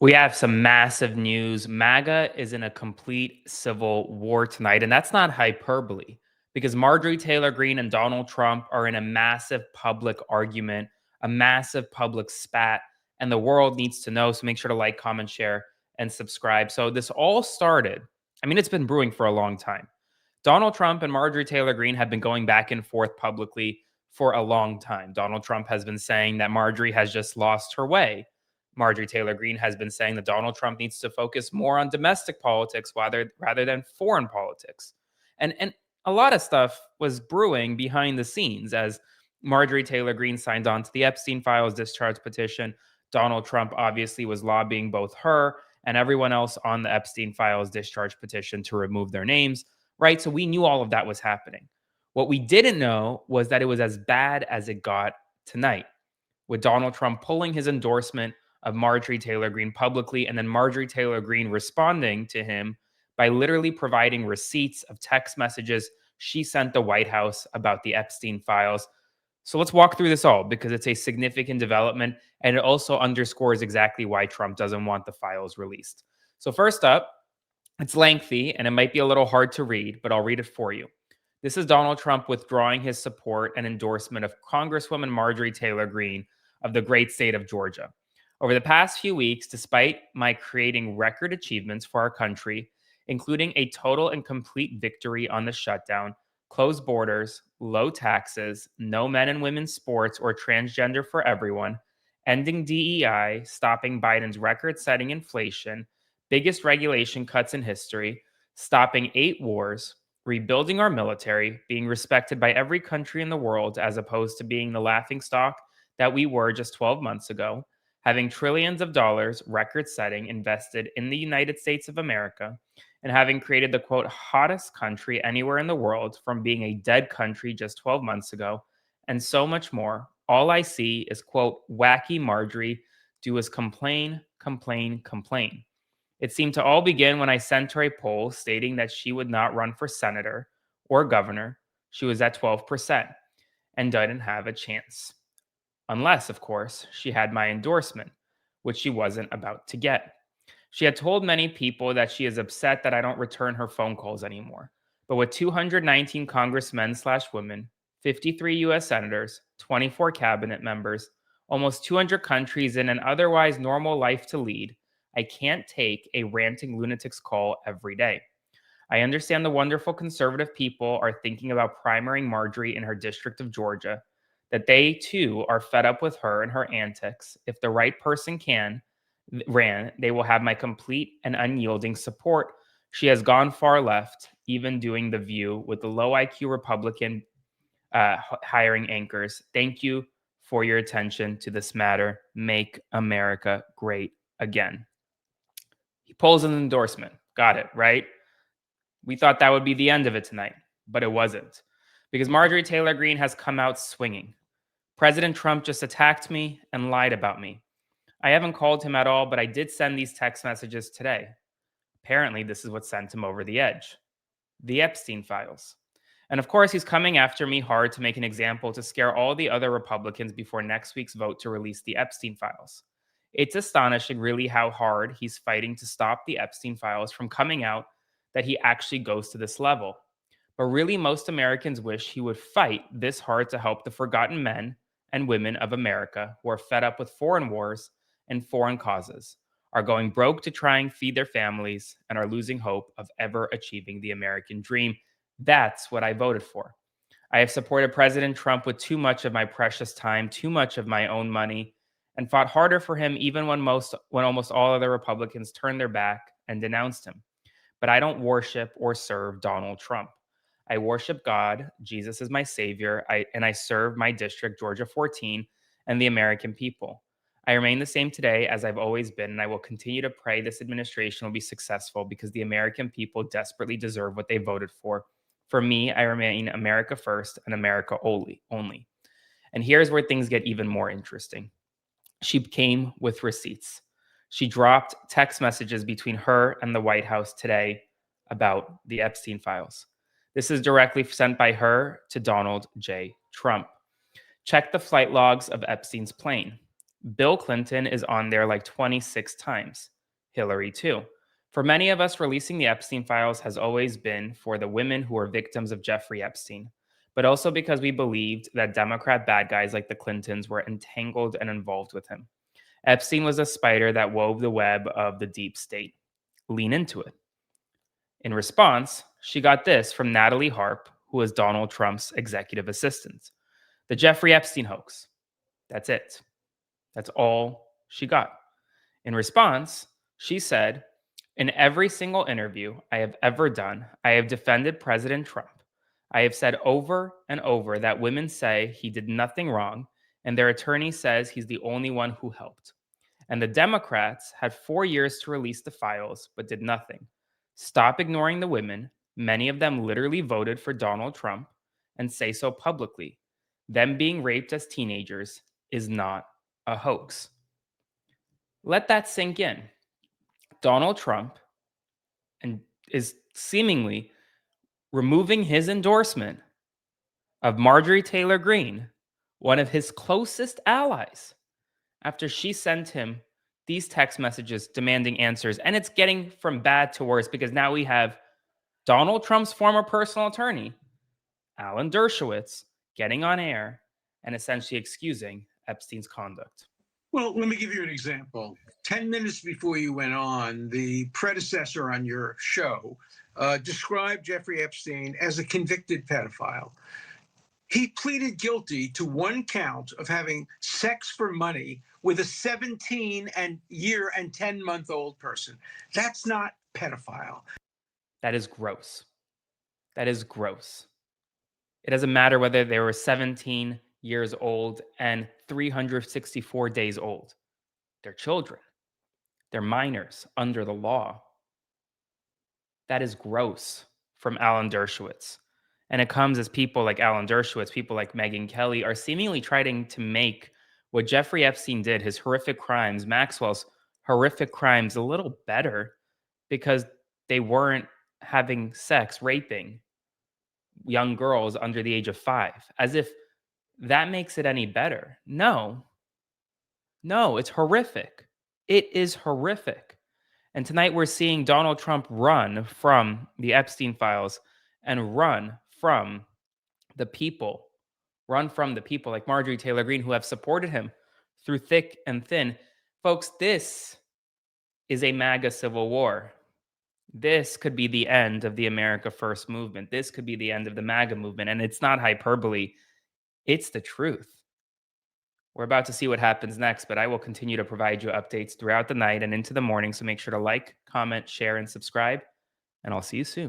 We have some massive news. MAGA is in a complete civil war tonight, and that's not hyperbole because Marjorie Taylor Greene and Donald Trump are in a massive public argument, a massive public spat, and the world needs to know. So make sure to like, comment, share, and subscribe. So this all started, it's been brewing for a long time. Donald Trump and Marjorie Taylor Greene have been going back and forth publicly for a long time. Donald Trump has been saying that Marjorie has just lost her way. Marjorie Taylor Greene has been saying that Donald Trump needs to focus more on domestic politics rather than foreign politics. And a lot of stuff was brewing behind the scenes as Marjorie Taylor Greene signed on to the Epstein files discharge petition. Donald Trump obviously was lobbying both her and everyone else on the Epstein files discharge petition to remove their names, right? So we knew all of that was happening. What we didn't know was that it was as bad as it got tonight, with Donald Trump pulling his endorsement of Marjorie Taylor Greene publicly, and then Marjorie Taylor Greene responding to him by literally providing receipts of text messages she sent the White House about the Epstein files. So let's walk through this all because it's a significant development and it also underscores exactly why Trump doesn't want the files released. So, first up, it's lengthy and it might be a little hard to read, but I'll read it for you. This is Donald Trump withdrawing his support and endorsement of Congresswoman Marjorie Taylor Greene of the great state of Georgia. Over the past few weeks, despite my creating record achievements for our country, including a total and complete victory on the shutdown, closed borders, low taxes, no men and women's sports or transgender for everyone, ending DEI, stopping Biden's record setting inflation, biggest regulation cuts in history, stopping 8 wars, rebuilding our military, being respected by every country in the world as opposed to being the laughingstock that we were just 12 months ago, having trillions of dollars, record setting, invested in the United States of America, and having created the quote, hottest country anywhere in the world from being a dead country just 12 months ago, and so much more. All I see is quote, wacky Marjorie do is complain, complain, complain. It seemed to all begin when I sent her a poll stating that she would not run for senator or governor. She was at 12% and didn't have a chance. Unless, of course, she had my endorsement, which she wasn't about to get. She had told many people that she is upset that I don't return her phone calls anymore. But with 219 congressmen slash women, 53 US senators, 24 cabinet members, almost 200 countries in an otherwise normal life to lead, I can't take a ranting lunatic's call every day. I understand the wonderful conservative people are thinking about primarying Marjorie in her district of Georgia, that they too are fed up with her and her antics. If the right person ran, they will have my complete and unyielding support. She has gone far left, even doing The View with the low IQ Republican hiring anchors. Thank you for your attention to this matter. Make America great again. He pulls an endorsement. Got it, right? We thought that would be the end of it tonight, but it wasn't. Because Marjorie Taylor Greene has come out swinging. President Trump just attacked me and lied about me. I haven't called him at all, but I did send these text messages today. Apparently, this is what sent him over the edge. The Epstein files. And of course, he's coming after me hard to make an example to scare all the other Republicans before next week's vote to release the Epstein files. It's astonishing, really, how hard he's fighting to stop the Epstein files from coming out, that he actually goes to this level. But really, most Americans wish he would fight this hard to help the forgotten men and women of America who are fed up with foreign wars and foreign causes, are going broke to try and feed their families, and are losing hope of ever achieving the American dream. That's what I voted for. I have supported President Trump with too much of my precious time, too much of my own money, and fought harder for him even when almost all other Republicans turned their back and denounced him. But I don't worship or serve Donald Trump. I worship God. Jesus is my savior, and I serve my district, Georgia 14, and the American people. I remain the same today as I've always been, and I will continue to pray this administration will be successful because the American people desperately deserve what they voted for. For me, I remain America first and America only. And here's where things get even more interesting. She came with receipts. She dropped text messages between her and the White House today about the Epstein files. This is directly sent by her to Donald J. Trump. Check the flight logs of Epstein's plane. Bill Clinton is on there like 26 times. Hillary, too. For many of us, releasing the Epstein files has always been for the women who were victims of Jeffrey Epstein, but also because we believed that Democrat bad guys like the Clintons were entangled and involved with him. Epstein was a spider that wove the web of the deep state. Lean into it. In response, she got this from Natalie Harp, who was Donald Trump's executive assistant. The Jeffrey Epstein hoax. That's it. That's all she got. In response, she said, in every single interview I have ever done, I have defended President Trump. I have said over and over that women say he did nothing wrong, and their attorney says he's the only one who helped. And the Democrats had 4 years to release the files, but did nothing. Stop ignoring the women. Many of them literally voted for Donald Trump and say so publicly. Them being raped as teenagers is not a hoax. Let that sink in. Donald Trump is seemingly removing his endorsement of Marjorie Taylor Greene, one of his closest allies, after she sent him these text messages demanding answers. And it's getting from bad to worse because now we have Donald Trump's former personal attorney, Alan Dershowitz, getting on air and essentially excusing Epstein's conduct. Well, let me give you an example. 10 minutes before you went on, the predecessor on your show described Jeffrey Epstein as a convicted pedophile. He pleaded guilty to one count of having sex for money with a 17-year and 10-month-old person. That's not pedophile. That is gross. That is gross. It doesn't matter whether they were 17 years old and 364 days old. They're children. They're minors under the law. That is gross from Alan Dershowitz. And it comes as people like Alan Dershowitz, people like Megyn Kelly are seemingly trying to make what Jeffrey Epstein did, his horrific crimes, Maxwell's horrific crimes, a little better because they weren't having sex, raping young girls under the age of 5, as if that makes it any better. No, it's horrific. It is horrific. And tonight we're seeing Donald Trump run from the Epstein files and run from the people like Marjorie Taylor Greene who have supported him through thick and thin. Folks, this is a MAGA civil war. This could be the end of the America First movement. This could be the end of the MAGA movement. And it's not hyperbole. It's the truth. We're about to see what happens next, but I will continue to provide you updates throughout the night and into the morning. So make sure to like, comment, share, and subscribe. And I'll see you soon.